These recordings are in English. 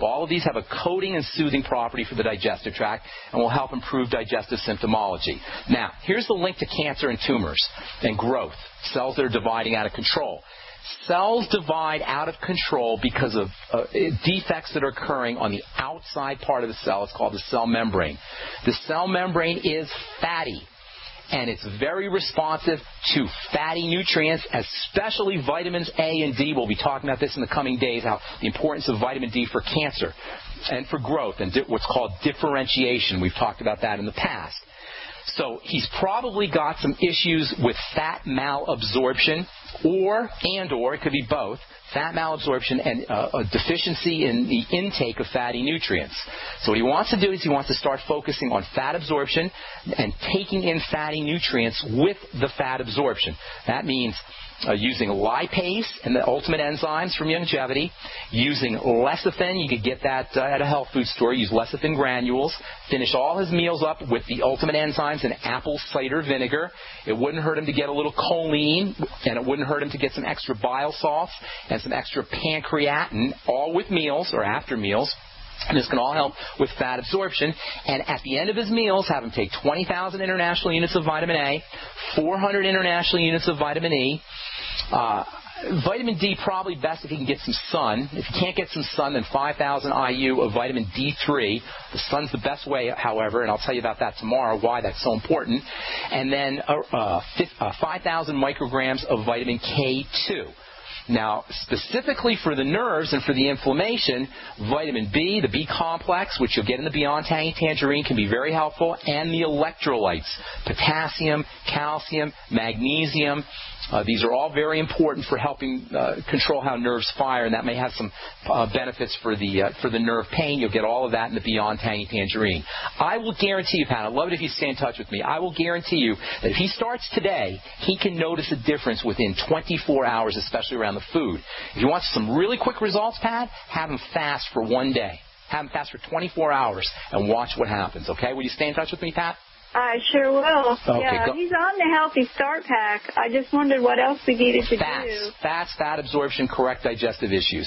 All of these have a coating and soothing property for the digestive tract and will help improve digestive symptomology. Now, here's the link to cancer and tumors and growth, cells that are dividing out of control. Cells divide out of control because of defects that are occurring on the outside part of the cell. It's called the cell membrane. The cell membrane is fatty, and it's very responsive to fatty nutrients, especially vitamins A and D. We'll be talking about this in the coming days, how the importance of vitamin D for cancer and for growth and what's called differentiation. We've talked about that in the past. So he's probably got some issues with fat malabsorption, or it could be both, fat malabsorption and a deficiency in the intake of fatty nutrients. So what he wants to do is he wants to start focusing on fat absorption and taking in fatty nutrients with the fat absorption. That means using lipase and the ultimate enzymes from Youngevity, using lecithin. You could get that at a health food store. Use lecithin granules. Finish all his meals up with the ultimate enzymes and apple cider vinegar. It wouldn't hurt him to get a little choline, and it wouldn't hurt him to get some extra bile salts and some extra pancreatin, all with meals or after meals. And this can all help with fat absorption. And at the end of his meals, have him take 20,000 international units of vitamin A, 400 international units of vitamin E. Vitamin D probably best if he can get some sun. If he can't get some sun, then 5,000 IU of vitamin D3. The sun's the best way, however, and I'll tell you about that tomorrow, why that's so important. And then 5,000 micrograms of vitamin K2. Now, specifically for the nerves and for the inflammation, vitamin B, the B complex, which you'll get in the Beyond Tangy Tangerine, can be very helpful, and the electrolytes, potassium, calcium, magnesium. These are all very important for helping control how nerves fire, and that may have some benefits for the nerve pain. You'll get all of that in the Beyond Tangy Tangerine. I will guarantee you, Pat, I'd love it if you stay in touch with me. I will guarantee you that if he starts today, he can notice a difference within 24 hours, especially around the food. If you want some really quick results, Pat, have him fast for one day. Have him fast for 24 hours and watch what happens, okay? Will you stay in touch with me, Pat? I sure will. Okay, yeah, he's on the Healthy Start Pack. I just wondered what else we needed to do. Fats, fat absorption, correct digestive issues.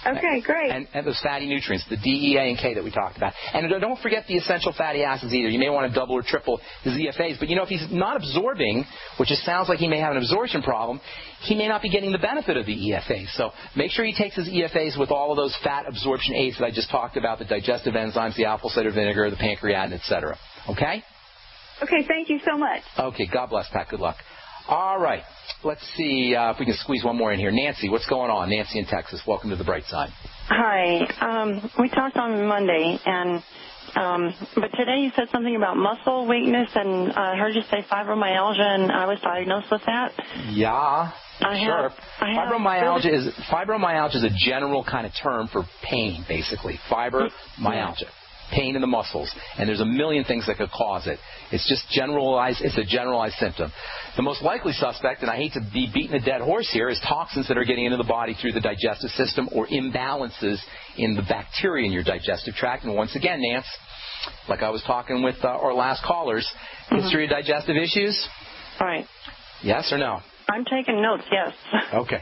Okay, great. And those fatty nutrients, the D, E, A, and K that we talked about. And don't forget the essential fatty acids either. You may want to double or triple his EFAs. But, if he's not absorbing, which it sounds like he may have an absorption problem, he may not be getting the benefit of the EFAs. So make sure he takes his EFAs with all of those fat absorption aids that I just talked about, the digestive enzymes, the apple cider vinegar, the pancreatin, etc. Okay? Okay, thank you so much. Okay, God bless, Pat. Good luck. All right, let's see if we can squeeze one more in here. Nancy, what's going on? Nancy in Texas. Welcome to the Brightside. Hi. We talked on Monday, and but today you said something about muscle weakness, and I heard you say fibromyalgia, and I was diagnosed with that. Yeah. Sure. Fibromyalgia is a general kind of term for pain, basically. Fibromyalgia. Pain in the muscles, and there's a million things that could cause it. It's just generalized. It's a generalized symptom. The most likely suspect, and I hate to be beating a dead horse here, is toxins that are getting into the body through the digestive system or imbalances in the bacteria in your digestive tract. And once again, Nance, like I was talking with our last callers, history of digestive issues? Right. Yes or no? I'm taking notes, yes. Okay.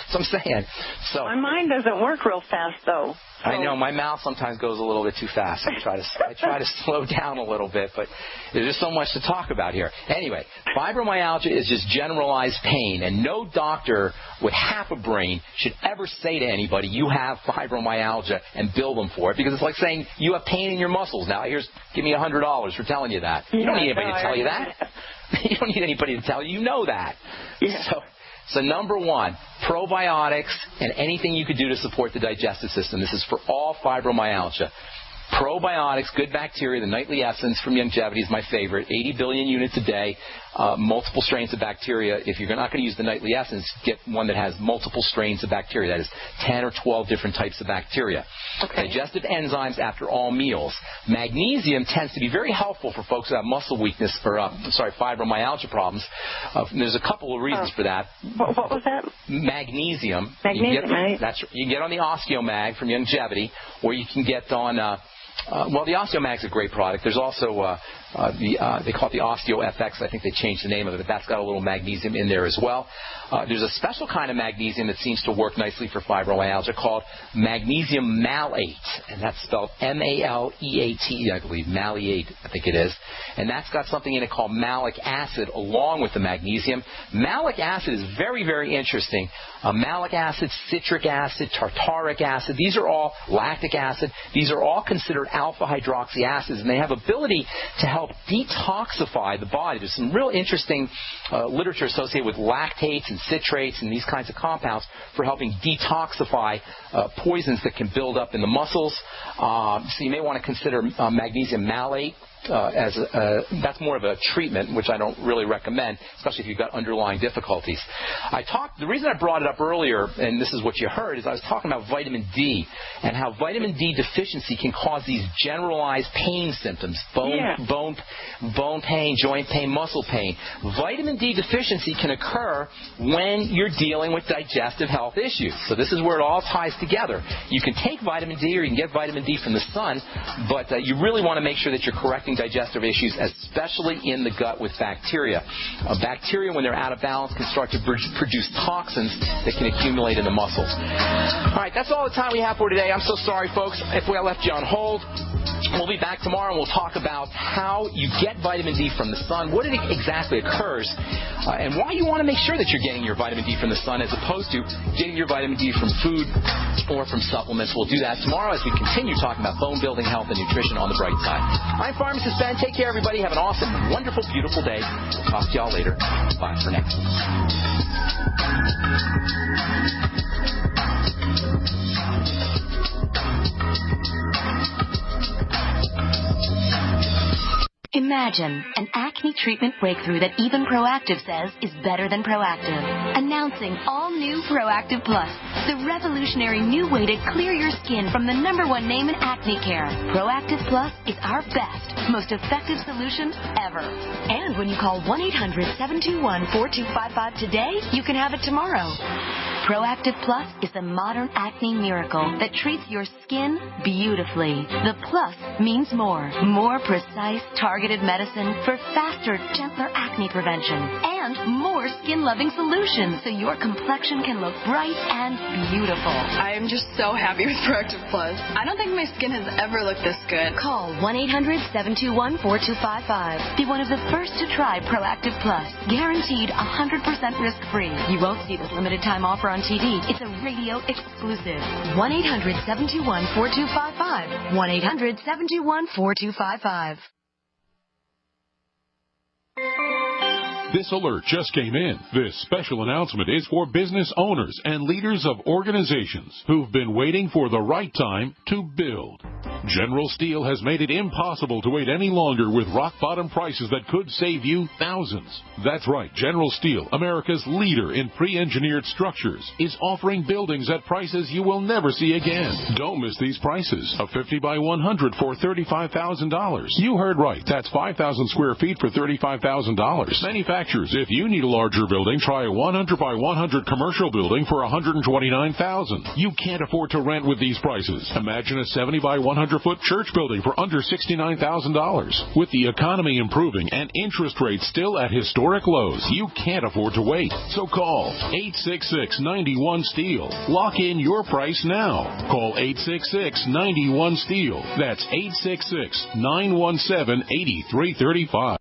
So I'm saying. So my mind doesn't work real fast, though. So. I know. My mouth sometimes goes a little bit too fast. I try to slow down a little bit, but there's just so much to talk about here. Anyway, fibromyalgia is just generalized pain, and no doctor with half a brain should ever say to anybody, you have fibromyalgia, and bill them for it, because it's like saying you have pain in your muscles. Now, give me $100 for telling you that. You don't need anybody to tell you that. You don't need anybody to tell you. You know that. Yeah. So number one, probiotics and anything you could do to support the digestive system. This is for all fibromyalgia. Probiotics, good bacteria, the nightly essence from Youngevity is my favorite. 80 billion units a day, multiple strains of bacteria. If you're not going to use the nightly essence, get one that has multiple strains of bacteria. That is 10 or 12 different types of bacteria. Okay. Digestive enzymes after all meals. Magnesium tends to be very helpful for folks who have muscle weakness or, fibromyalgia problems. There's a couple of reasons for that. What was that? Magnesium. Magnesium, right? You can get on the OsteoMag from Youngevity, or you can get on Well, the OsteoMag is a great product. There's also they call it the OsteoFX. I think they changed the name of it, but that's got a little magnesium in there as well. There's a special kind of magnesium that seems to work nicely for fibromyalgia called magnesium malate, and that's spelled M-A-L-E-A-T-E, I believe, maleate, I think it is. And that's got something in it called malic acid along with the magnesium. Malic acid is very, very interesting. Malic acid, citric acid, tartaric acid, these are all lactic acid. These are all considered alpha hydroxy acids, and they have ability to help detoxify the body. There's some real interesting literature associated with lactates and citrates and these kinds of compounds for helping detoxify poisons that can build up in the muscles. So you may want to consider magnesium malate. That's more of a treatment, which I don't really recommend, especially if you've got underlying difficulties. The reason I brought it up earlier, and this is what you heard, is I was talking about vitamin D and how vitamin D deficiency can cause these generalized pain symptoms, bone pain, joint pain, muscle pain. Vitamin D deficiency can occur when you're dealing with digestive health issues. So this is where it all ties together. You can take vitamin D or you can get vitamin D from the sun, but you really want to make sure that you're correcting digestive issues, especially in the gut with bacteria. Bacteria, when they're out of balance, can start to produce toxins that can accumulate in the muscles. All right, that's all the time we have for today. I'm so sorry, folks, if I left you on hold. We'll be back tomorrow, and we'll talk about how you get vitamin D from the sun, what it exactly occurs, and why you want to make sure that you're getting your vitamin D from the sun as opposed to getting your vitamin D from food or from supplements. We'll do that tomorrow as we continue talking about bone-building health and nutrition on the bright side. I'm Pharmacist Ben. Take care, everybody. Have an awesome, wonderful, beautiful day. Talk to y'all later. Bye for now. Imagine an acne treatment breakthrough that even Proactive says is better than Proactive. Announcing all new Proactive Plus, the revolutionary new way to clear your skin from the #1 name in acne care. Proactive Plus is our best, most effective solution ever. And when you call 1-800-721-4255 today, you can have it tomorrow. Proactive Plus is the modern acne miracle that treats your skin beautifully. The plus means more precise, targeted medicine for faster, gentler acne prevention, and more skin-loving solutions so your complexion can look bright and beautiful. I am just so happy with Proactive Plus. I don't think my skin has ever looked this good. Call 1-800-721-4255. Be one of the first to try Proactive Plus. Guaranteed 100% risk-free. You won't see this limited time offer on TV. It's a radio exclusive. 1-800-721-4255. 1-800-721-4255. This alert just came in. This special announcement is for business owners and leaders of organizations who've been waiting for the right time to build. General Steel has made it impossible to wait any longer with rock-bottom prices that could save you thousands. That's right. General Steel, America's leader in pre-engineered structures, is offering buildings at prices you will never see again. Don't miss these prices. A 50 by 100 for $35,000. You heard right. That's 5,000 square feet for $35,000. Manufacturers, if you need a larger building, try a 100 by 100 commercial building for $129,000. You can't afford to rent with these prices. Imagine a 70 by 100-foot church building for under $69,000. With the economy improving and interest rates still at historic lows, you can't afford to wait. So call 866-91-STEEL. Lock in your price now. Call 866-91-STEEL. That's 866-917-8335.